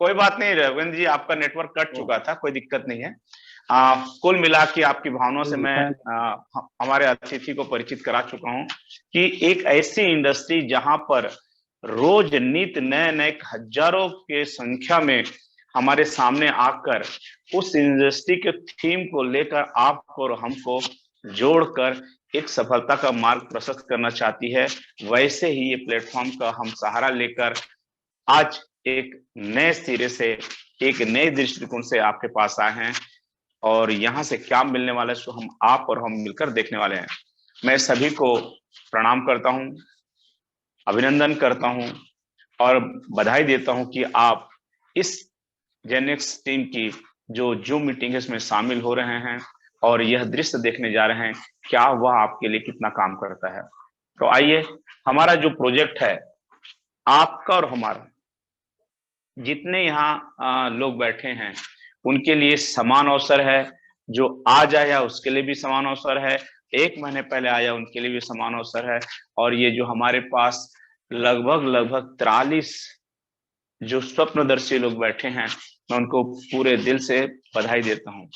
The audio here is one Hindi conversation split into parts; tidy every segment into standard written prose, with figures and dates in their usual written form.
कोई बात नहीं रविंद्र जी, आपका नेटवर्क कट चुका था, कोई दिक्कत नहीं है। कुल मिला के आपकी भावनाओं से मैं हमारे अतिथि को परिचित करा चुका हूं कि एक ऐसी इंडस्ट्री जहां पर रोज नित नए नए हजारों के संख्या में हमारे सामने आकर उस इंडस्ट्री के थीम को लेकर आपको और हमको जोड़कर एक सफलता का मार्ग प्रशस्त करना चाहती है, वैसे ही ये प्लेटफॉर्म का हम सहारा लेकर आज एक नए सिरे से, एक नए दृष्टिकोण से आपके पास आए हैं और यहाँ से क्या मिलने वाला है, सो हम आप और हम मिलकर देखने वाले हैं। मैं सभी को प्रणाम करता हूँ, अभिनंदन करता हूँ और बधाई देता हूँ कि आप इस जेनेक्स टीम की जो जूम मीटिंग है इसमें शामिल हो रहे हैं और यह दृश्य देखने जा रहे हैं क्या वह आपके लिए कितना काम करता है। तो आइए, हमारा जो प्रोजेक्ट है, आपका और हमारा, जितने यहाँ लोग बैठे हैं उनके लिए समान अवसर है। जो आज आया उसके लिए भी समान अवसर है, 1 महीने पहले आया उनके लिए भी समान अवसर है। और ये जो हमारे पास लगभग 43 जो स्वप्नदर्शी लोग बैठे हैं, मैं उनको पूरे दिल से बधाई देता हूं।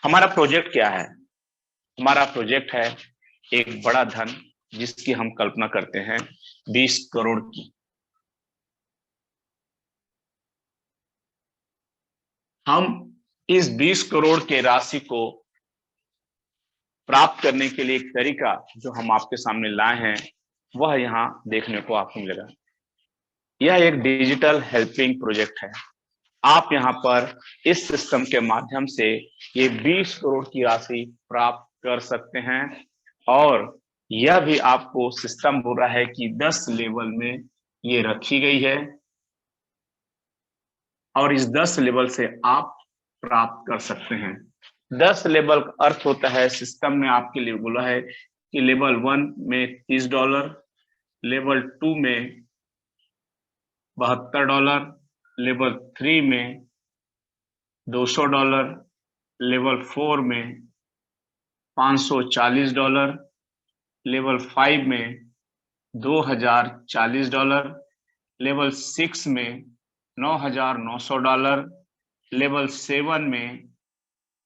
हमारा प्रोजेक्ट क्या है? हमारा प्रोजेक्ट है एक बड़ा धन जिसकी हम कल्पना करते हैं 20 करोड़ की। हम इस 20 करोड़ के राशि को प्राप्त करने के लिए एक तरीका जो हम आपके सामने लाए हैं वह यहाँ देखने को आपको मिलेगा। यह एक डिजिटल हेल्पिंग प्रोजेक्ट है। आप यहाँ पर इस सिस्टम के माध्यम से ये 20 करोड़ की राशि प्राप्त कर सकते हैं और यह भी आपको सिस्टम बोल रहा है कि 10 लेवल में ये रखी गई है और इस 10 लेवल से आप प्राप्त कर सकते हैं। 10 लेवल का अर्थ होता है, सिस्टम ने आपके लिए बोला है कि लेवल 1 में $30, लेवल 2 में $72, लेवल 3 में $200, लेवल 4 में $540, लेवल 5 में $2040, लेवल 6 में $9,900, लेवल 7 में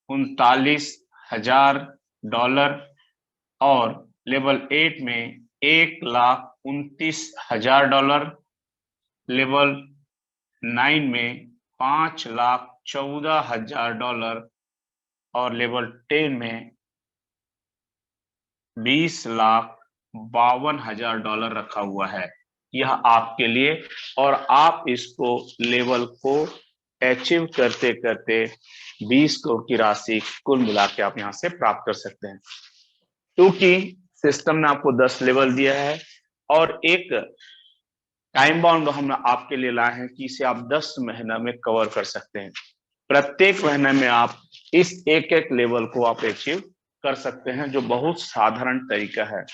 $39,000 और लेवल 8 में $1,29,000, लेवल 9 में $5,14,000 और लेवल 10 में $20,52,000 रखा हुआ है। यह आपके लिए, और आप इसको लेवल को अचीव करते करते 20 करोड़ की राशि कुल मिला के आप यहां से प्राप्त कर सकते हैं। क्योंकि सिस्टम ने आपको 10 लेवल दिया है और एक टाइम बाउंड हम आपके लिए लाए हैं कि इसे आप 10 महीना में कवर कर सकते हैं। प्रत्येक महीने में आप इस एक एक लेवल को आप अचीव कर सकते हैं, जो बहुत साधारण तरीका है।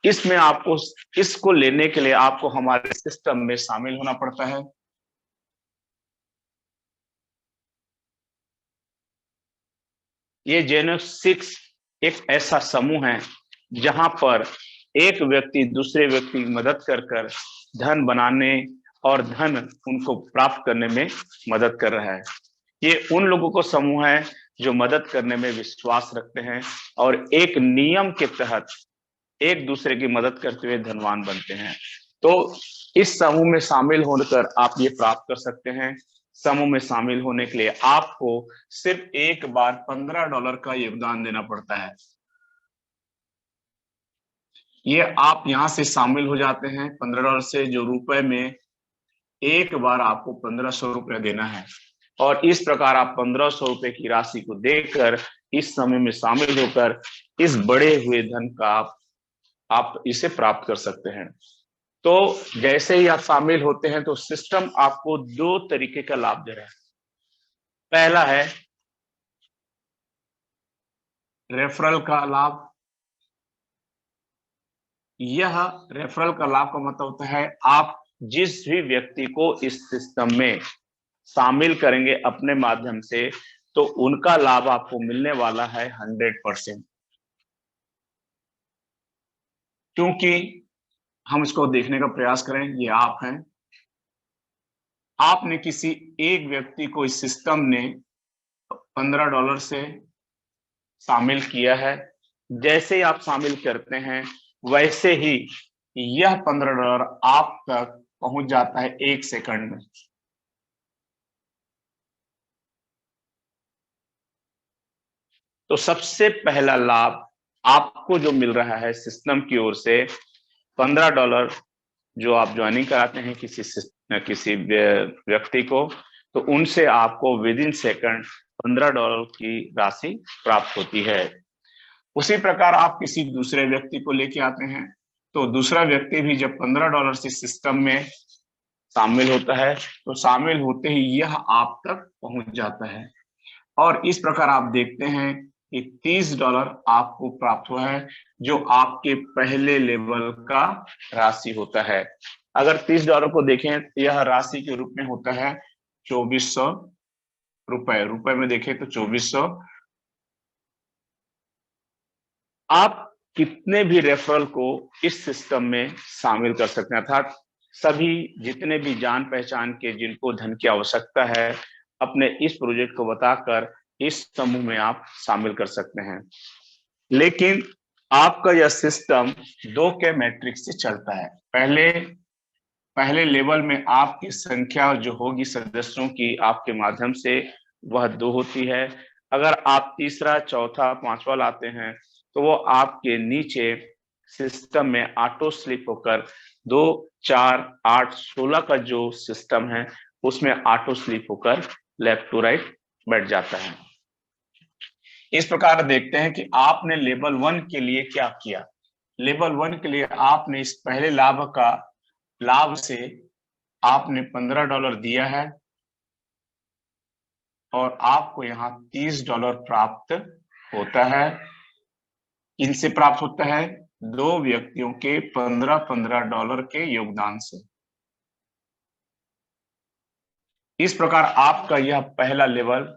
इसमें आपको, इसको लेने के लिए आपको हमारे सिस्टम में शामिल होना पड़ता है। ये जेनेक्स 6 एक ऐसा समूह है जहां पर एक व्यक्ति दूसरे व्यक्ति की मदद कर धन बनाने और धन उनको प्राप्त करने में मदद कर रहा है। ये उन लोगों को समूह है जो मदद करने में विश्वास रखते हैं और एक नियम के तहत एक दूसरे की मदद करते हुए धनवान बनते हैं। तो इस समूह में शामिल होकर आप ये प्राप्त कर सकते हैं। समूह में शामिल होने के लिए आपको सिर्फ एक बार $15 का योगदान देना पड़ता है। ये आप यहां से शामिल हो जाते हैं $15 से, जो रुपए में एक बार आपको 1500 रुपये देना है और इस प्रकार आप 1500 रुपये की राशि को देकर इस समय में शामिल होकर इस बढ़े हुए धन का आप इसे प्राप्त कर सकते हैं। तो जैसे ही आप शामिल होते हैं तो सिस्टम आपको 2 तरीके का लाभ दे रहा है। पहला है रेफरल का लाभ। यह रेफरल का लाभ का मतलब होता है आप जिस भी व्यक्ति को इस सिस्टम में शामिल करेंगे अपने माध्यम से, तो उनका लाभ आपको मिलने वाला है 100%। क्योंकि हम इसको देखने का प्रयास करें, ये आप हैं, आपने किसी एक व्यक्ति को इस सिस्टम ने $15 से शामिल किया है। जैसे ही आप शामिल करते हैं वैसे ही यह $15 आप तक पहुंच जाता है 1 सेकंड में। तो सबसे पहला लाभ आपको जो मिल रहा है सिस्टम की ओर से, $15 जो आप ज्वाइनिंग कराते हैं किसी व्यक्ति को, तो उनसे आपको विद इन सेकंड $15 की राशि प्राप्त होती है। उसी प्रकार आप किसी दूसरे व्यक्ति को लेके आते हैं, तो दूसरा व्यक्ति भी जब $15 से सिस्टम में शामिल होता है, तो शामिल होते ही यह आप तक पहुंच जाता है। और इस प्रकार आप देखते हैं कि $30 आपको प्राप्त हुआ है, जो आपके पहले लेवल का राशि होता है। अगर $30 को देखें, यह राशि के रूप में होता है 2400 रुपए। रुपए में देखें तो 2400। आप कितने भी रेफरल को इस सिस्टम में शामिल कर सकते हैं, अर्थात सभी जितने भी जान पहचान के जिनको धन की आवश्यकता है, अपने इस प्रोजेक्ट को बताकर इस समूह में आप शामिल कर सकते हैं। लेकिन आपका यह सिस्टम 2 के मैट्रिक्स से चलता है। पहले लेवल में आपकी संख्या जो होगी सदस्यों की आपके माध्यम से, वह 2 होती है। अगर आप तीसरा, चौथा, पांचवा लाते हैं, तो वो आपके नीचे सिस्टम में ऑटो स्लिप होकर 2, 4, 8, 16 का जो सिस्टम है उसमें ऑटो स्लिप होकर लेफ्ट टू राइट बैठ जाता है। इस प्रकार देखते हैं कि आपने लेवल 1 के लिए क्या किया। लेवल 1 के लिए आपने इस पहले लाभ से आपने $15 दिया है और आपको यहाँ $30 प्राप्त होता है। इनसे प्राप्त होता है 2 व्यक्तियों के $15 के योगदान से। इस प्रकार आपका यह पहला लेवल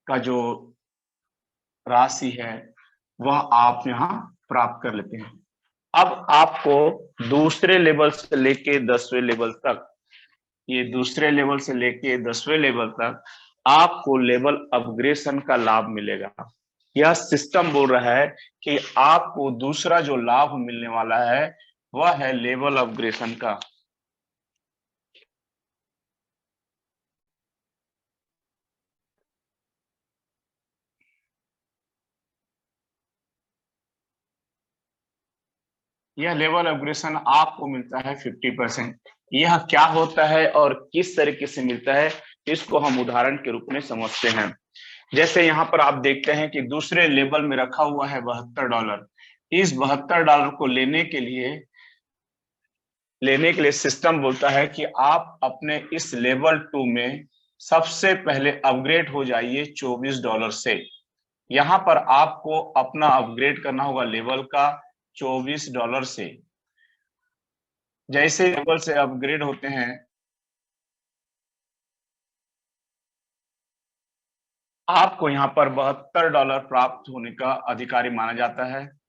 का जो राशि है वह आप यहाँ प्राप्त कर लेते हैं। अब आपको दूसरे लेवल से लेके 10वें लेवल तक, ये दूसरे लेवल से लेके 10वें लेवल तक आपको लेवल अपग्रेडेशन का लाभ मिलेगा। यह सिस्टम बोल रहा है कि आपको दूसरा जो लाभ मिलने वाला है वह है लेवल अपग्रेडेशन का। यह लेवल अपग्रेडेशन आपको मिलता है 50%। यह क्या होता है और किस तरीके से मिलता है, इसको हम उदाहरण के रूप में समझते हैं। जैसे यहाँ पर आप देखते हैं कि दूसरे लेवल में रखा हुआ है $72। इस $72 को लेने के लिए सिस्टम बोलता है कि आप अपने इस लेवल 2 में सबसे पहले अपग्रेड हो जाइए $24 से। यहाँ पर आपको अपना अपग्रेड करना होगा लेवल का $24 से। जैसे लेवल से अपग्रेड होते हैं, आपको यहाँ पर $72 प्राप्त होने का अधिकारी माना जाता है।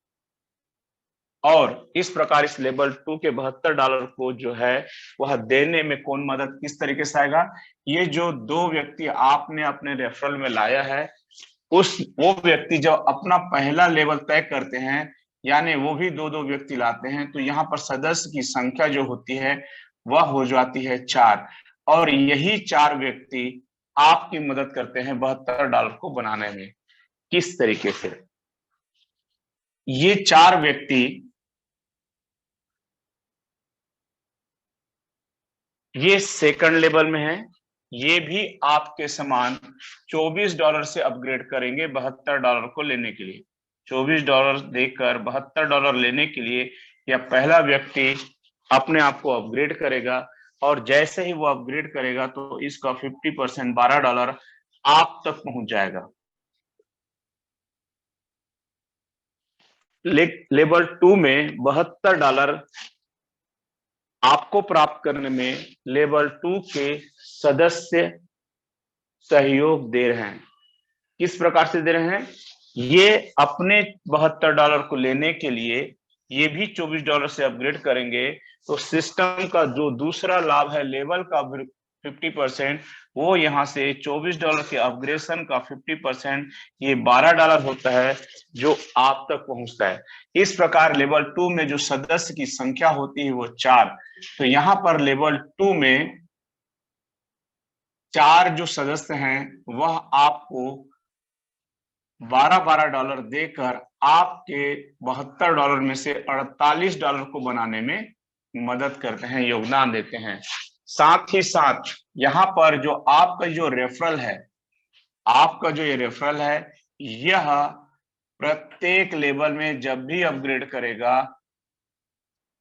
और इस प्रकार इस लेवल 2 के $72 को जो है वह देने में कौन मदद किस तरीके से आएगा, ये जो 2 व्यक्ति आपने अपने रेफरल में लाया है, वो व्यक्ति जब अपना पहला लेवल तय करते हैं, यानी वो भी 2-2 व्यक्ति लाते हैं, तो यहाँ पर सदस्य की संख्या जो होती है वह हो जाती है 4। और यही 4 व्यक्ति आपकी मदद करते हैं $72 को बनाने में। किस तरीके से? ये 4 व्यक्ति ये सेकंड लेवल में है, ये भी आपके समान $24 से अपग्रेड करेंगे $72 को लेने के लिए। $24 देकर $72 लेने के लिए यह पहला व्यक्ति अपने आप को अपग्रेड करेगा, और जैसे ही वो अपग्रेड करेगा तो इसका 50% $12 आप तक पहुंच जाएगा। लेवल 2 में $72 आपको प्राप्त करने में लेवल 2 के सदस्य सहयोग दे रहे हैं। किस प्रकार से दे रहे हैं? ये अपने $72 को लेने के लिए ये भी $24 से अपग्रेड करेंगे, तो सिस्टम का जो दूसरा लाभ है लेवल का 50%, वो यहाँ से $24 के अपग्रेडेशन का 50%, ये $12 होता है जो आप तक पहुंचता है। इस प्रकार लेवल 2 में जो सदस्य की संख्या होती है वो 4, तो यहाँ पर लेवल 2 में 4 जो सदस्य हैं वह आपको $12 देकर आपके $72 में से $48 को बनाने में मदद करते हैं, योगदान देते हैं। साथ ही साथ यहाँ पर जो आपका जो रेफरल है, आपका जो ये रेफरल है, यह प्रत्येक लेवल में जब भी अपग्रेड करेगा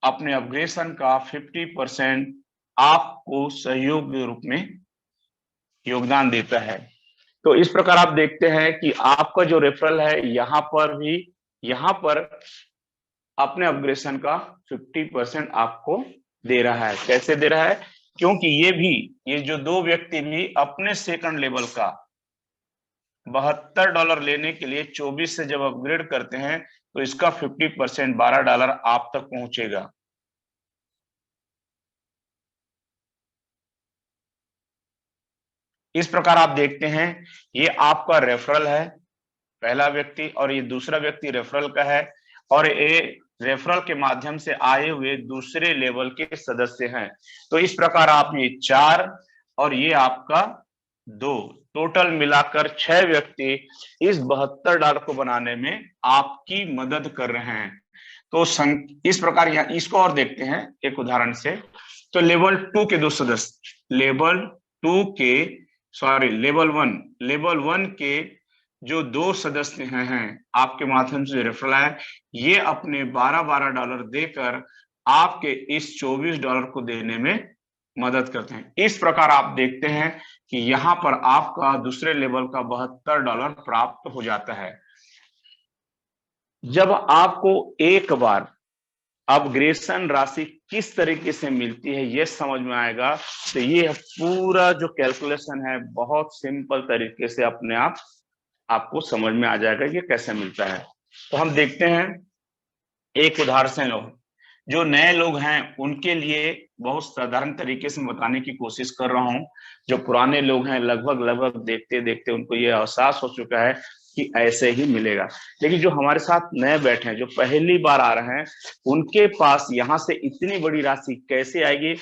अपने अपग्रेडेशन का 50% आपको सहयोग के रूप में योगदान देता है। तो इस प्रकार आप देखते हैं कि आपका जो रेफरल है यहाँ पर भी, यहाँ पर अपने अपग्रेडेशन का 50% आपको दे रहा है। कैसे दे रहा है? क्योंकि ये जो दो व्यक्ति भी अपने सेकंड लेवल का $72 लेने के लिए 24 से जब अपग्रेड करते हैं तो इसका 50% $12 आप तक पहुंचेगा। इस प्रकार आप देखते हैं ये आपका रेफरल है, पहला व्यक्ति, और ये दूसरा व्यक्ति रेफरल का है, और ये रेफरल के माध्यम से आए हुए दूसरे लेवल के सदस्य हैं। तो इस प्रकार आप ये 4 और ये आपका 2, टोटल मिलाकर 6 व्यक्ति इस $72 को बनाने में आपकी मदद कर रहे हैं। तो इस प्रकार यहाँ इसको और देखते हैं एक उदाहरण से। तो लेवल 2 के दो सदस्य, लेवल 1 के जो दो सदस्य हैं आपके माध्यम से रेफरल है, ये अपने $12 देकर आपके इस $24 को देने में मदद करते हैं। इस प्रकार आप देखते हैं कि यहाँ पर आपका दूसरे लेवल का $72 प्राप्त हो जाता है। जब आपको एक बार अपग्रेडेशन राशि किस तरीके से मिलती है ये समझ में आएगा, तो ये पूरा जो कैलकुलेशन है बहुत सिंपल तरीके से अपने आप आपको समझ में आ जाएगा कि कैसे मिलता है। तो हम देखते हैं एक उदाहरण से। जो नए लोग हैं उनके लिए बहुत साधारण तरीके से बताने की कोशिश कर रहा हूं। जो पुराने लोग हैं लगभग देखते देखते उनको ये एहसास हो चुका है कि ऐसे ही मिलेगा। लेकिन जो हमारे साथ नए बैठे हैं, जो पहली बार आ रहे हैं, उनके पास यहाँ से इतनी बड़ी राशि कैसे आएगी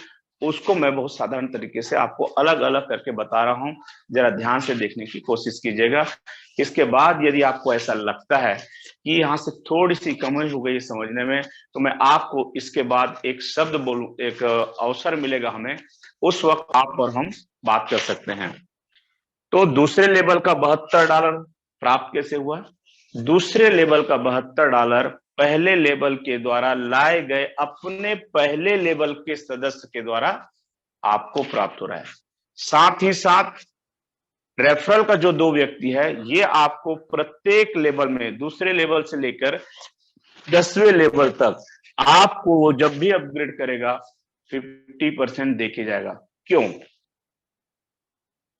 उसको मैं बहुत साधारण तरीके से आपको अलग अलग करके बता रहा हूँ। जरा ध्यान से देखने की कोशिश कीजिएगा। इसके बाद यदि आपको ऐसा लगता है कि यहाँ से थोड़ी सी कमी हो गई समझने में, तो मैं आपको इसके बाद एक शब्द बोलूं, एक अवसर मिलेगा हमें, उस वक्त आप और हम बात कर सकते हैं। तो दूसरे लेवल का $72 प्राप्त कैसे हुआ? दूसरे लेवल का $72 पहले लेवल के द्वारा लाए गए अपने पहले लेवल के सदस्य के द्वारा आपको प्राप्त हो रहा है। साथ ही साथ रेफरल का जो 2 व्यक्ति है, ये आपको प्रत्येक लेवल में, दूसरे लेवल से लेकर 10वें लेवल तक आपको वो जब भी अपग्रेड करेगा 50% देके जाएगा। क्यों?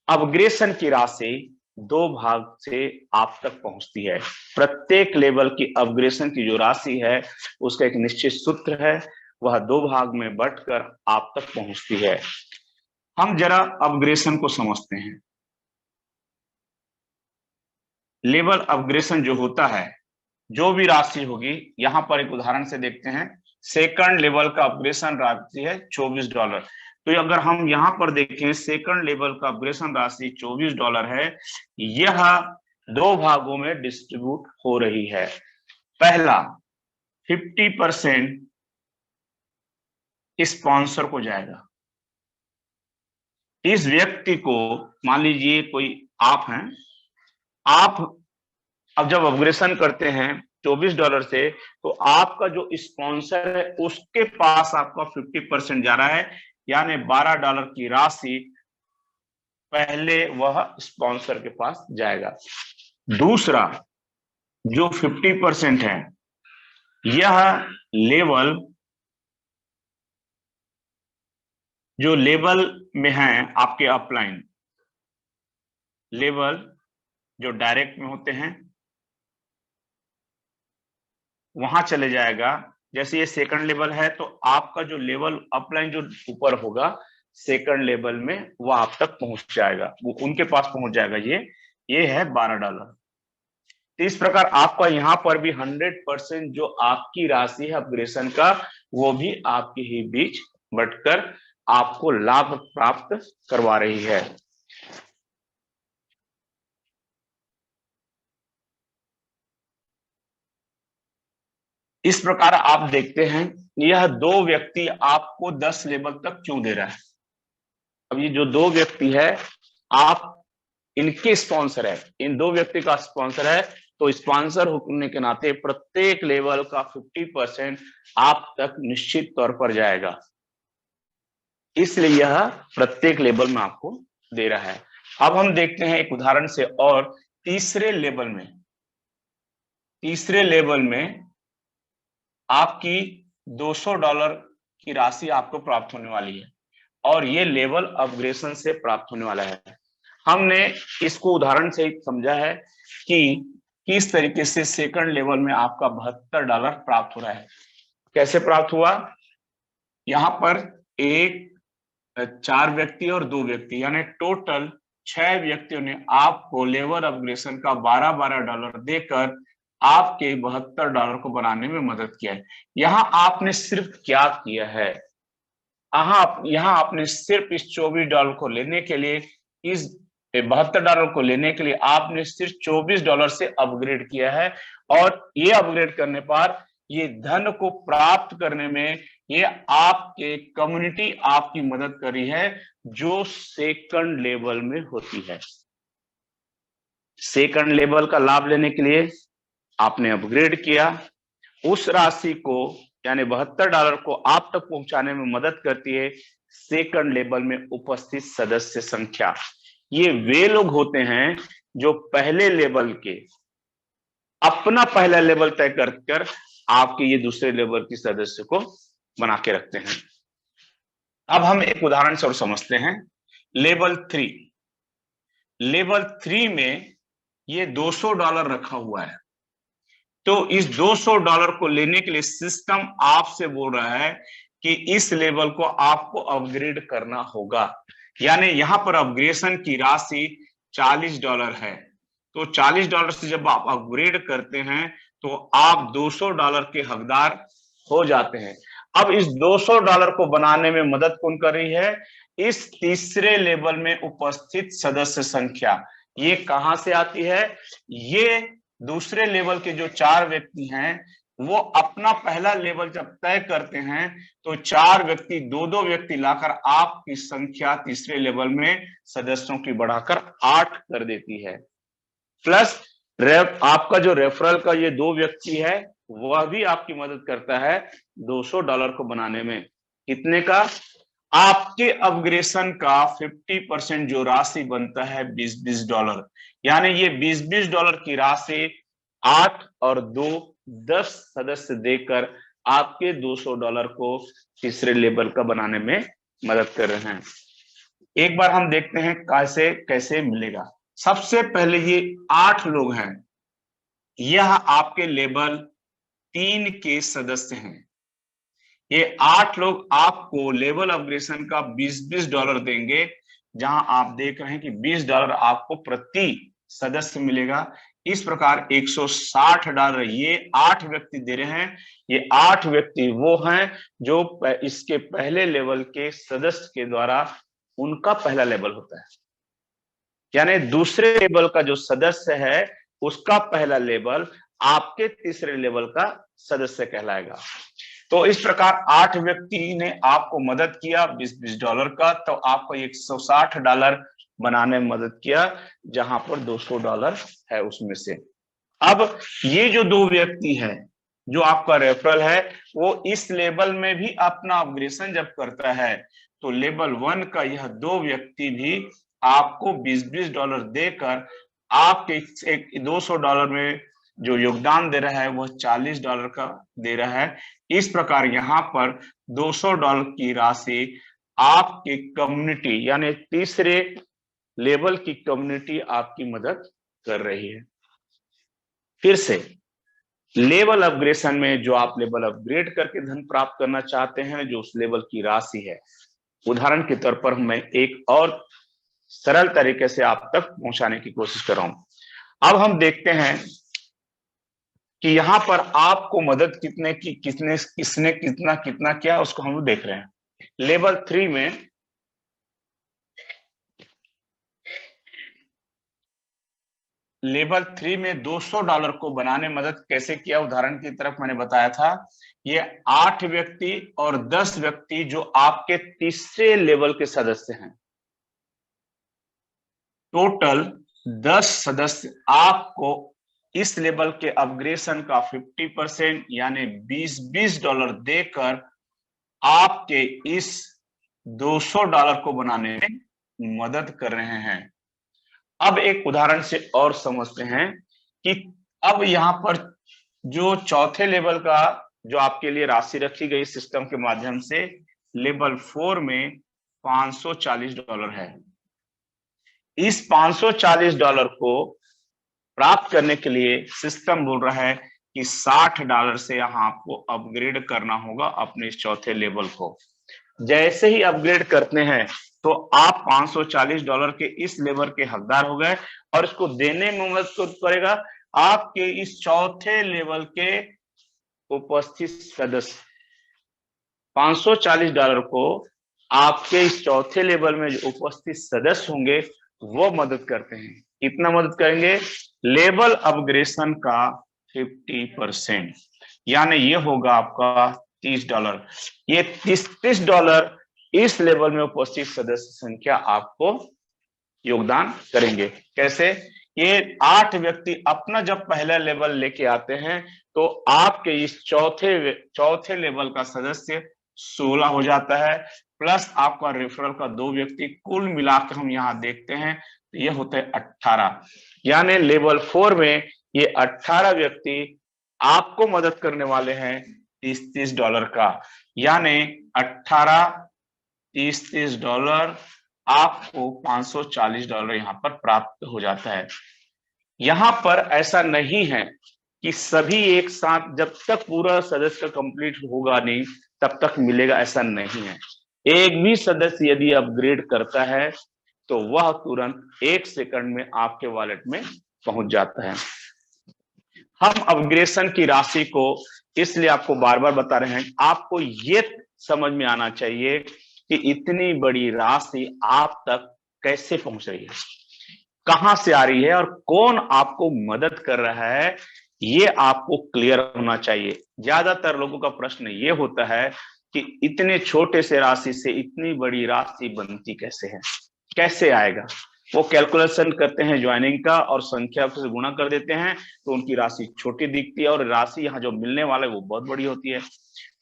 अपग्रेडेशन की राशि 2 भाग से आप तक पहुंचती है। प्रत्येक लेवल की अपग्रेडेशन की जो राशि है उसका एक निश्चित सूत्र है, वह 2 भाग में बंटकर आप तक पहुंचती है। हम जरा अपग्रेडेशन को समझते हैं। लेवल अपग्रेडेशन जो होता है, जो भी राशि होगी, यहां पर एक उदाहरण से देखते हैं। सेकंड लेवल का अपग्रेडेशन राशि है $24। तो अगर हम यहां पर देखें, सेकंड लेवल का अपग्रेडेशन राशि $24 है। यह 2 भागों में डिस्ट्रीब्यूट हो रही है। पहला 50% स्पॉन्सर को जाएगा। इस व्यक्ति को, मान लीजिए कोई आप हैं, आप अब जब अपग्रेडेशन करते हैं $24 से, तो आपका जो स्पॉन्सर है उसके पास आपका 50% जा रहा है, यानी $12 की राशि पहले वह स्पॉन्सर के पास जाएगा। दूसरा जो 50% है, यह लेवल, जो लेवल में है आपके अपलाइन लेवल, जो डायरेक्ट में होते हैं, वहां चले जाएगा जैसे ये सेकंड लेवल है तो आपका जो लेवल अपलाइन जो ऊपर होगा सेकंड लेवल में वो आप तक पहुंच जाएगा, वो उनके पास पहुंच जाएगा। ये है $12। तो इस प्रकार आपका यहाँ पर भी 100% जो आपकी राशि है अपग्रेशन का वो भी आपके ही बीच बंटकर आपको लाभ प्राप्त करवा रही है। इस प्रकार आप देखते हैं यह दो व्यक्ति आपको 10 लेवल तक क्यों दे रहा है। अब ये जो दो व्यक्ति है आप इनके स्पॉन्सर है, इन दो व्यक्ति का स्पॉन्सर है, तो स्पॉन्सर होने के नाते प्रत्येक लेवल का 50% आप तक निश्चित तौर पर जाएगा, इसलिए यह प्रत्येक लेवल में आपको दे रहा है। अब हम देखते हैं एक उदाहरण से, और तीसरे लेवल में आपकी $200 की राशि आपको प्राप्त होने वाली है और ये लेवल अपग्रेशन से प्राप्त होने वाला है। हमने इसको उदाहरण से समझा है कि किस तरीके से सेकंड लेवल में आपका $72 प्राप्त हो रहा है। कैसे प्राप्त हुआ, यहां पर 4 व्यक्ति और 2 व्यक्ति यानी टोटल 6 व्यक्तियों ने आपको लेवल अपग्रेशन का $12 देकर आपके $72 को बनाने में मदद किया है। यहां आपने सिर्फ क्या किया है, यहां आपने सिर्फ इस $24 को लेने के लिए, इस $72 को लेने के लिए आपने सिर्फ $24 से अपग्रेड किया है, और ये अपग्रेड करने पर ये धन को प्राप्त करने में ये आपके कम्युनिटी आपकी मदद कर रही है जो सेकंड लेवल में होती है। सेकंड लेवल का लाभ लेने के लिए आपने अपग्रेड किया, उस राशि को यानी $72 को आप तक पहुंचाने में मदद करती है सेकंड लेवल में उपस्थित सदस्य संख्या। ये वे लोग होते हैं जो पहले लेवल के अपना पहला लेवल तय कर आपके ये दूसरे लेवल की सदस्य को बना के रखते हैं। अब हम एक उदाहरण से और समझते हैं। लेवल 3 में ये $200 रखा हुआ है, तो इस $200 को लेने के लिए सिस्टम आपसे बोल रहा है कि इस लेवल को आपको अपग्रेड करना होगा, यानी यहां पर अपग्रेशन की राशि $40 है। तो $40 से जब आप अपग्रेड करते हैं तो आप $200 के हकदार हो जाते हैं। अब इस $200 को बनाने में मदद कौन कर रही है, इस तीसरे लेवल में उपस्थित सदस्य संख्या। ये कहां से आती है, ये दूसरे लेवल के जो 4 व्यक्ति हैं वो अपना पहला लेवल जब तय करते हैं तो 4 व्यक्ति 2-2 व्यक्ति लाकर आपकी संख्या तीसरे लेवल में सदस्यों की बढ़ाकर 8 कर देती है। प्लस आपका जो रेफरल का ये 2 व्यक्ति है वह भी आपकी मदद करता है $200 को बनाने में। कितने का, आपके अपग्रेशन का 50% जो राशि बनता है $20-20, यानी ये $20-20 की राशि 8 और 2 10 सदस्य देकर आपके $200 को तीसरे लेवल का बनाने में मदद कर रहे हैं। एक बार हम देखते हैं कैसे कैसे मिलेगा। सबसे पहले ये 8 लोग हैं, यह आपके लेवल 3 के सदस्य हैं। ये 8 लोग आपको लेवल अपग्रेशन का $20-20 देंगे, जहां आप देख रहे हैं कि $20 आपको प्रति सदस्य मिलेगा। इस प्रकार $160 ये 8 व्यक्ति दे रहे हैं। ये 8 व्यक्ति वो हैं जो इसके पहले लेवल के सदस्य के द्वारा उनका पहला लेवल होता है, यानी दूसरे लेवल का जो सदस्य है उसका पहला लेवल आपके तीसरे लेवल का सदस्य कहलाएगा। तो इस प्रकार 8 व्यक्ति ने आपको मदद किया $20-20 का, तो आपको $160 बनाने में मदद किया, जहां पर $200 है उसमें से। अब ये जो 2 व्यक्ति हैं जो आपका रेफरल है वो इस लेवल में भी अपना अपग्रेशन जब करता है तो लेवल 1 का यह 2 व्यक्ति भी आपको $20-20 देकर आपके एक $200 में जो योगदान दे रहा है वह $40 का दे रहा है। इस प्रकार यहाँ पर $200 की राशि आपके कम्युनिटी यानी तीसरे लेवल की कम्युनिटी आपकी मदद कर रही है। फिर से लेवल अपग्रेशन में जो आप लेवल अपग्रेड करके धन प्राप्त करना चाहते हैं, जो उस लेवल की राशि है, उदाहरण के तौर पर मैं एक और सरल तरीके से आप तक पहुंचाने की कोशिश कर रहा हूं। अब हम देखते हैं कि यहां पर आपको मदद कितने की किसने कितना कितना किया, उसको हम देख रहे हैं। लेवल 3 में $200 को बनाने मदद कैसे किया, उदाहरण की तरफ मैंने बताया था, ये 8 व्यक्ति और 10 व्यक्ति जो आपके तीसरे लेवल के सदस्य हैं, टोटल 10 सदस्य आपको इस लेवल के अपग्रेशन का 50% यानी $20 देकर आपके इस $200 को बनाने में मदद कर रहे हैं। अब एक उदाहरण से और समझते हैं कि अब यहां पर जो चौथे लेवल का जो आपके लिए राशि रखी गई सिस्टम के माध्यम से, लेवल 4 में $540 है। इस $540 को प्राप्त करने के लिए सिस्टम बोल रहा है कि $60 से यहां आपको अपग्रेड करना होगा अपने इस चौथे लेवल को। जैसे ही अपग्रेड करते हैं तो आप $540 के इस लेवल के हकदार हो गए, और इसको देने में मदद करेगा आपके इस चौथे लेवल के उपस्थित सदस्य। $540 को आपके इस चौथे लेवल में जो उपस्थित सदस्य होंगे वो मदद करते हैं। कितना मदद करेंगे? लेवल अपग्रेशन का 50%, यानी ये होगा आपका $30। ये $30 इस लेवल में उपस्थित सदस्य संख्या आपको योगदान करेंगे। कैसे? ये 8 व्यक्ति अपना जब पहला लेवल लेके आते हैं तो आपके इस चौथे लेवल का सदस्य 16 हो जाता है, प्लस आपका रेफरल का 2 व्यक्ति, कुल मिलाकर हम यहाँ देखते हैं तो ये होते हैं 18। यानी लेवल 4 में ये 18 व्यक्ति आपको मदद करने वाले हैं $30 का, यानी 18 $30 आपको $540 यहाँ पर प्राप्त हो जाता है। यहाँ पर ऐसा नहीं है कि सभी एक साथ, जब तक पूरा सदस्य कंप्लीट होगा नहीं तब तक मिलेगा, ऐसा नहीं है। एक भी सदस्य यदि अपग्रेड करता है तो वह तुरंत 1 सेकंड में आपके वॉलेट में पहुंच जाता है। हम अपग्रेशन की राशि को इसलिए आपको बार बार बता रहे हैं, आपको ये समझ में आना चाहिए कि इतनी बड़ी राशि आप तक कैसे पहुंच रही है, कहां से आ रही है और कौन आपको मदद कर रहा है, ये आपको क्लियर होना चाहिए। ज्यादातर लोगों का प्रश्न ये होता है कि इतने छोटे से राशि से इतनी बड़ी राशि बनती कैसे है, कैसे आएगा। वो कैलकुलेशन करते हैं ज्वाइनिंग का और संख्या से गुणा कर देते हैं तो उनकी राशि छोटी दिखती है और राशि यहाँ जो मिलने वाला है वो बहुत बड़ी होती है।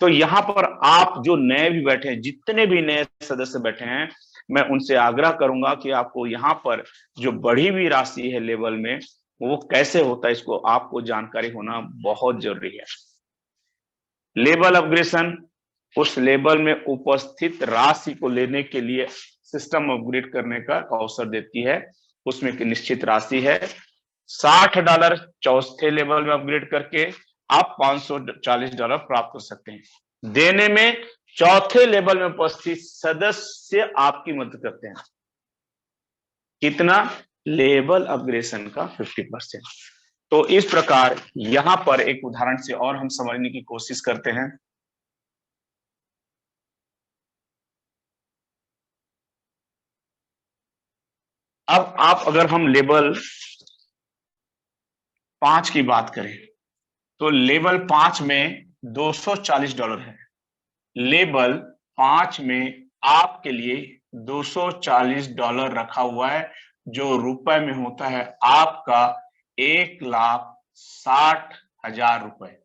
तो यहाँ पर आप जो नए भी बैठे हैं, जितने भी नए सदस्य बैठे हैं, मैं उनसे आग्रह करूंगा कि आपको यहाँ पर जो बढ़ी हुई राशि है लेवल में वो कैसे होता है, इसको आपको जानकारी होना बहुत जरूरी है। लेवल अपग्रेशन उस लेवल में उपस्थित राशि को लेने के लिए सिस्टम अपग्रेड करने का अवसर देती है। उसमें की निश्चित राशि है $60। चौथे लेवल में अपग्रेड करके आप $540 प्राप्त कर सकते हैं। देने में चौथे लेवल में उपस्थित सदस्य आपकी मदद करते हैं। कितना? लेवल अपग्रेशन का 50%। तो इस प्रकार यहां पर एक उदाहरण से और हम समझने की कोशिश करते हैं। अब आप अगर हम लेवल 5 की बात करें तो लेवल 5 में $240 है। लेवल 5 में आपके लिए $240 रखा हुआ है, जो रुपए में होता है आपका 1,60,000 रुपए।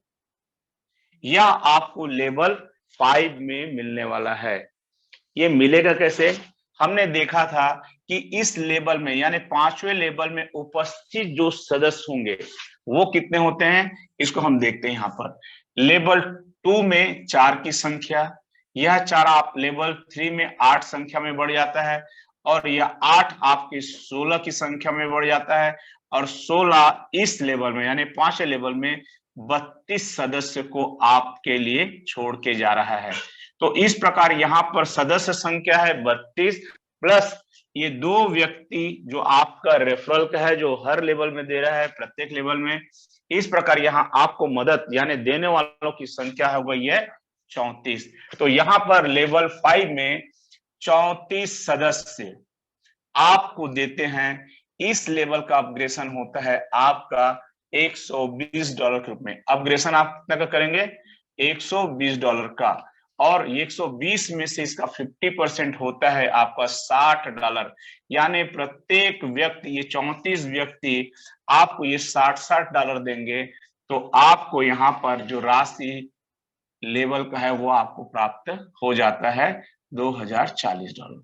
यह आपको लेवल 5 में मिलने वाला है। ये मिलेगा कैसे? हमने देखा था कि इस लेवल में यानी 5वें लेवल में उपस्थित जो सदस्य होंगे वो कितने होते हैं, इसको हम देखते हैं। यहाँ पर लेवल 2 में 4 की संख्या, यह 4 आप लेवल 3 में 8 संख्या में बढ़ जाता है, और यह 8 आपकी 16 की संख्या में बढ़ जाता है, और 16 इस लेवल में यानी 5वें लेवल में 32 सदस्य को आपके लिए छोड़ के जा रहा है। तो इस प्रकार यहाँ पर सदस्य संख्या है 32 प्लस ये 2 व्यक्ति जो आपका रेफरल का है, जो हर लेवल में दे रहा है, प्रत्येक लेवल में। इस प्रकार यहाँ आपको मदद यानी देने वालों की संख्या हो गई है 34। तो यहाँ पर लेवल 5 में 34 सदस्य आपको देते हैं। इस लेवल का अपग्रेशन होता है आपका $120 के रूप में। अपग्रेशन आप कितना का करेंगे? $120 का, और 120 में से इसका 50% होता है आपका $60। यानी प्रत्येक व्यक्ति, ये 34 व्यक्ति आपको ये $60 देंगे। तो आपको यहाँ पर जो राशि लेवल का है वो आपको प्राप्त हो जाता है $2040।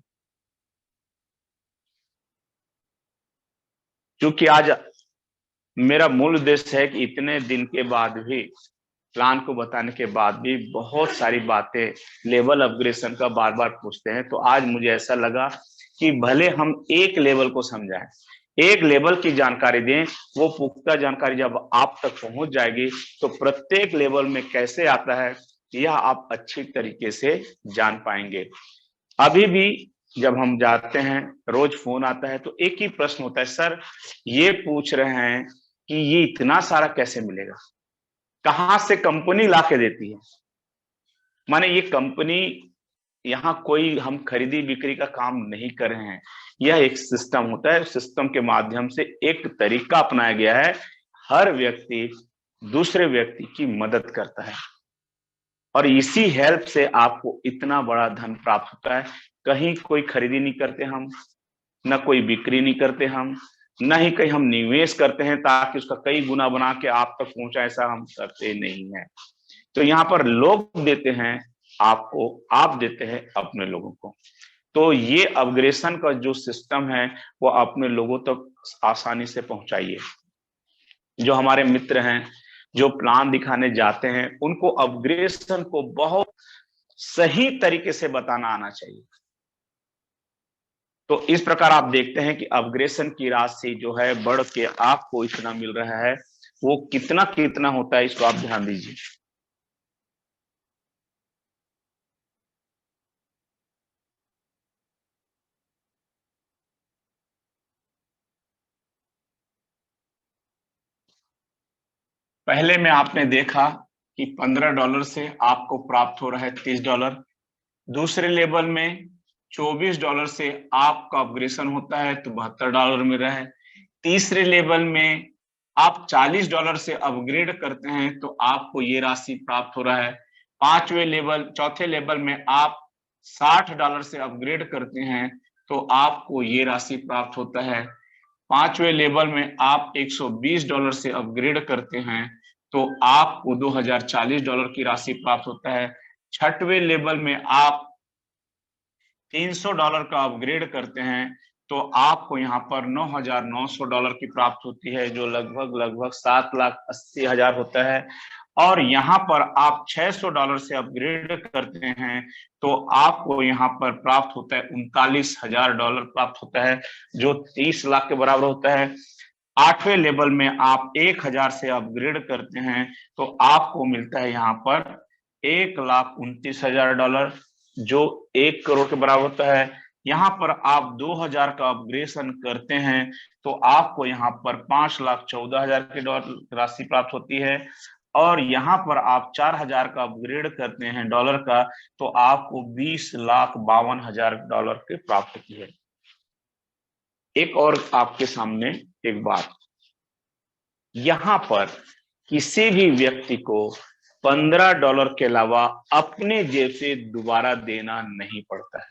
क्योंकि आज मेरा मूल उद्देश्य है कि इतने दिन के बाद भी, प्लान को बताने के बाद भी बहुत सारी बातें लेवल अपग्रेडेशन का बार बार पूछते हैं, तो आज मुझे ऐसा लगा कि भले हम एक लेवल को समझाएं, एक लेवल की जानकारी दें, वो पुख्ता जानकारी जब आप तक पहुंच जाएगी तो प्रत्येक लेवल में कैसे आता है यह आप अच्छी तरीके से जान पाएंगे। अभी भी जब हम जाते हैं, रोज फोन आता है तो एक ही प्रश्न होता है, सर ये पूछ रहे हैं कि ये इतना सारा कैसे मिलेगा, कहां से कंपनी ला के देती है? माने ये कंपनी, यहाँ कोई हम खरीदी बिक्री का काम नहीं कर रहे हैं, यह एक सिस्टम होता है। सिस्टम के माध्यम से एक तरीका अपनाया गया है, हर व्यक्ति दूसरे व्यक्ति की मदद करता है और इसी हेल्प से आपको इतना बड़ा धन प्राप्त होता है। कहीं कोई खरीदी नहीं करते हम, न कोई बिक्री नहीं करते हम, न ही कहीं हम निवेश करते हैं ताकि उसका कई गुना बना के आप तक पहुंचा, ऐसा हम करते नहीं है। तो यहाँ पर लोग देते हैं आपको, आप देते हैं अपने लोगों को। तो ये अपग्रेडेशन का जो सिस्टम है वो अपने लोगों तक आसानी से पहुंचाइए। जो हमारे मित्र हैं जो प्लान दिखाने जाते हैं, उनको अपग्रेडेशन को बहुत सही तरीके से बताना आना चाहिए। तो इस प्रकार आप देखते हैं कि अपग्रेडेशन की राशि जो है बढ़ के आपको इतना मिल रहा है, वो कितना कितना होता है इसको आप ध्यान दीजिए। पहले में आपने देखा कि $15 से आपको प्राप्त हो रहा है $30। दूसरे लेवल में $24 से आपका अपग्रेडेशन होता है तो $72 मिल रहा है। तीसरे लेवल में आप $40 से अपग्रेड करते हैं तो आपको ये राशि प्राप्त हो रहा है। चौथे लेवल में आप $60 से अपग्रेड करते हैं तो आपको ये राशि प्राप्त होता है। पांचवें लेवल में आप $120 से अपग्रेड करते हैं तो आपको $2040 की राशि प्राप्त होता है। छठवें लेवल में आप $300 का अपग्रेड करते हैं तो आपको यहाँ पर $9,900 की प्राप्त होती है, जो लगभग $7,80,000 होता है। और यहाँ पर आप $600 से अपग्रेड करते हैं तो आपको यहाँ पर प्राप्त होता है $39,000 प्राप्त होता है, जो 30 लाख के बराबर होता है। आठवें लेवल में आप 1,000 से अपग्रेड करते हैं तो आपको मिलता है यहाँ पर $1,29,000, जो 1 करोड़ के बराबर होता है। यहाँ पर आप 2,000 का अपग्रेडेशन करते हैं तो आपको यहाँ पर $5,14,000 की राशि प्राप्त होती है। और यहाँ पर आप 4,000 का अपग्रेड करते हैं डॉलर का तो आपको $20,52,000 की प्राप्त होती है। एक और आपके सामने एक बात, यहाँ पर किसी भी व्यक्ति को $15 के अलावा अपने जेब से दोबारा देना नहीं पड़ता है।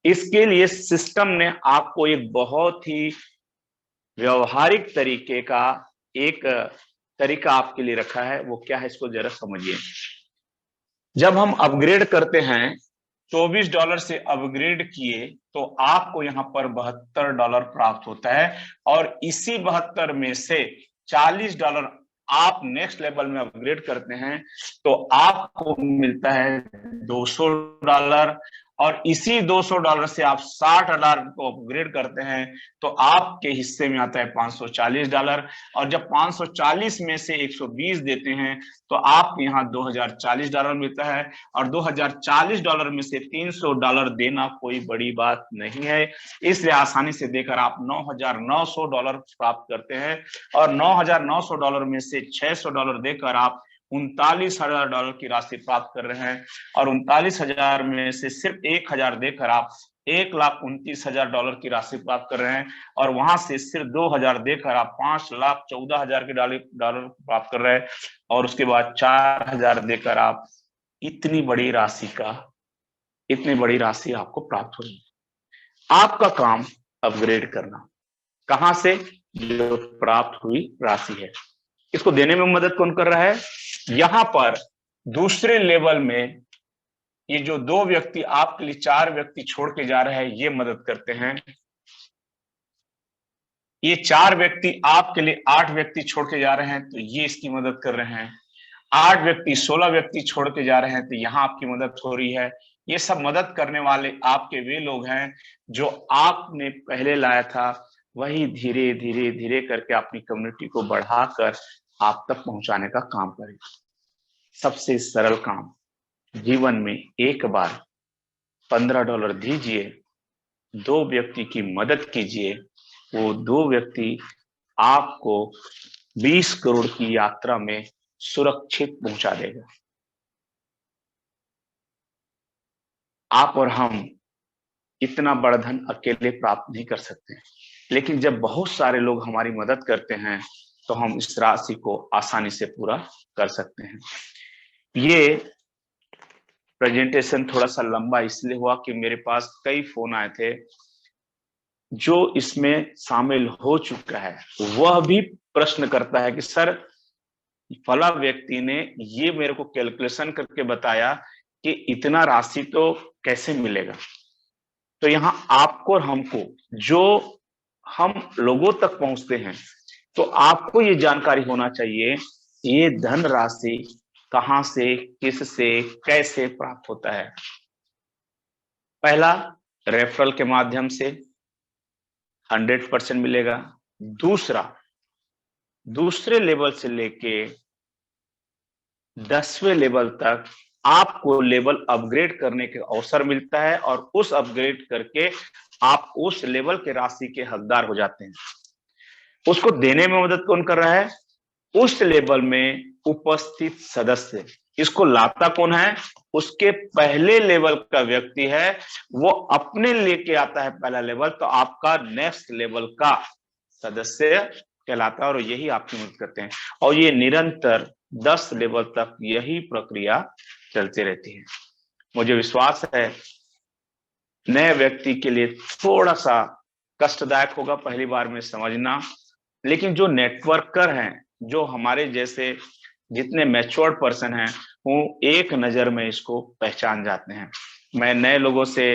इसके लिए सिस्टम ने आपको एक बहुत ही व्यवहारिक तरीके का एक तरीका आपके लिए रखा है। वो क्या है, इसको जरा समझिए। जब हम अपग्रेड करते हैं, $24 से अपग्रेड किए तो आपको यहाँ पर $72 प्राप्त होता है, और इसी 72 में से $40 आप नेक्स्ट लेवल में अपग्रेड करते हैं तो आपको मिलता है $200, और इसी $200 से आप $60 को अपग्रेड करते हैं तो आपके हिस्से में आता है $540। और जब 540 में से 120 देते हैं तो आपके यहाँ $2040 मिलता है। और $2040 में से $300 देना कोई बड़ी बात नहीं है, इसलिए आसानी से देकर आप $9,900 प्राप्त करते हैं। और $9,900 में से $600 देकर आप $39,000 की राशि प्राप्त कर रहे हैं। और 39,000 में से सिर्फ 1,000 देकर आप $1,29,000 की राशि प्राप्त कर रहे हैं। और वहां से सिर्फ 2,000 देकर आप $5,14,000 के डॉलर प्राप्त कर रहे हैं। और उसके बाद 4,000 देकर आप इतनी बड़ी राशि आपको प्राप्त हो रही है। आपका काम अपग्रेड करना, कहां से? जो प्राप्त हुई राशि है। इसको देने में मदद कौन कर रहा है? यहां पर दूसरे लेवल में ये जो 2 व्यक्ति आपके लिए 4 व्यक्ति छोड़ के जा रहे हैं, ये मदद करते हैं। ये 4 व्यक्ति आपके लिए 8 व्यक्ति छोड़ के जा रहे हैं तो ये इसकी मदद कर रहे हैं। 8 व्यक्ति 16 व्यक्ति छोड़ के जा रहे हैं तो यहां आपकी मदद हो रही है। ये सब मदद करने वाले आपके वे लोग हैं जो आपने पहले लाया था, वही धीरे धीरे धीरे करके अपनी कम्युनिटी को बढ़ाकर आप तक पहुंचाने का काम करें। सबसे सरल काम, जीवन में एक बार $15 दीजिए, 2 व्यक्ति की मदद कीजिए, वो 2 व्यक्ति आपको 20 करोड़ की यात्रा में सुरक्षित पहुंचा देगा। आप और हम इतना बड़ा धन अकेले प्राप्त नहीं कर सकते, लेकिन जब बहुत सारे लोग हमारी मदद करते हैं तो हम इस राशि को आसानी से पूरा कर सकते हैं। ये प्रेजेंटेशन थोड़ा सा लंबा इसलिए हुआ कि मेरे पास कई फोन आए थे जो इसमें शामिल हो चुका है, वह भी प्रश्न करता है कि सर फला व्यक्ति ने ये मेरे को कैलकुलेशन करके बताया कि इतना राशि तो कैसे मिलेगा। तो यहाँ आपको और हमको, जो हम लोगों तक पहुंचते हैं, तो आपको ये जानकारी होना चाहिए ये धन राशि कहां से, किससे, कैसे प्राप्त होता है। पहला, रेफरल के माध्यम से 100% मिलेगा। दूसरे लेवल से लेके 10वें लेवल तक आपको लेवल अपग्रेड करने के अवसर मिलता है और उस अपग्रेड करके आप उस लेवल के राशि के हकदार हो जाते हैं। उसको देने में मदद कौन कर रहा है? उस लेवल में उपस्थित सदस्य। इसको लाता कौन है? उसके पहले लेवल का व्यक्ति है, वो अपने लेके आता है पहला लेवल, तो आपका नेक्स्ट लेवल का सदस्य कहलाता है और यही आपकी मदद करते हैं। और ये निरंतर 10 लेवल तक यही प्रक्रिया चलती रहती है। मुझे विश्वास है नए व्यक्ति के लिए थोड़ा सा कष्टदायक होगा पहली बार में समझना, लेकिन जो नेटवर्कर हैं, जो हमारे जैसे जितने मैच्योर्ड पर्सन हैं, वो एक नजर में इसको पहचान जाते हैं। मैं नए लोगों से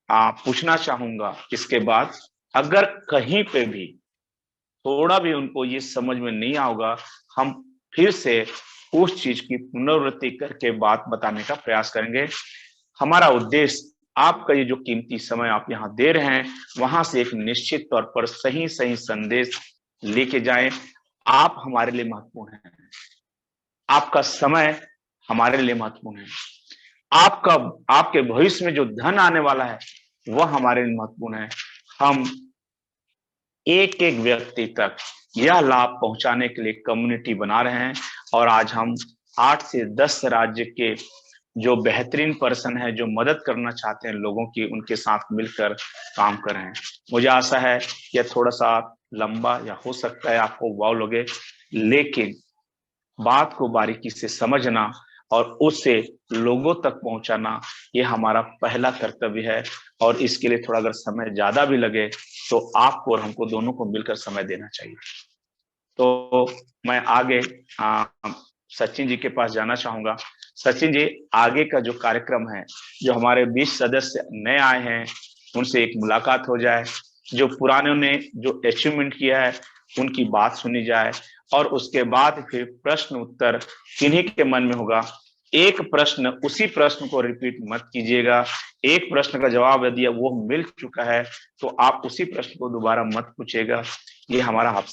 पूछना चाहूंगा इसके बाद, अगर कहीं पे भी थोड़ा भी उनको ये समझ में नहीं आएगा, हम फिर से उस चीज की पुनरावृत्ति करके बात बताने का प्रयास करेंगे। हमारा उद्देश्य आपका ये जो कीमती समय आप यहाँ दे रहे हैं, वहां से एक निश्चित तौर पर सही सही संदेश लेके जाएं। आप हमारे लिए महत्वपूर्ण हैं, आपका समय हमारे लिए महत्वपूर्ण है, आपके भविष्य में जो धन आने वाला है वह हमारे लिए महत्वपूर्ण है। हम एक एक व्यक्ति तक यह लाभ पहुंचाने के लिए कम्युनिटी बना रहे हैं और आज हम 8 से 10 राज्य के जो बेहतरीन पर्सन है, जो मदद करना चाहते हैं लोगों की, उनके साथ मिलकर काम कर रहे हैं। मुझे आशा है यह थोड़ा सा लंबा या हो सकता है आपको वाव लगे, लेकिन बात को बारीकी से समझना और उससे लोगों तक पहुंचाना ये हमारा पहला कर्तव्य है। और इसके लिए थोड़ा अगर समय ज्यादा भी लगे तो आपको और हमको दोनों को मिलकर समय देना चाहिए। तो मैं आगे सचिन जी के पास जाना चाहूंगा। सचिन जी, आगे का जो कार्यक्रम है, जो हमारे 20 सदस्य नए आए हैं उनसे एक मुलाकात हो जाए, जो पुराने ने जो अचीवमेंट किया है उनकी बात सुनी जाए, और उसके बाद फिर प्रश्न उत्तर किन्हीं के मन में होगा एक प्रश्न, उसी प्रश्न को रिपीट मत कीजिएगा। एक प्रश्न का जवाब यदि वो मिल चुका है तो आप उसी प्रश्न को दोबारा मत पूछिएगा। ये हमारा आपसे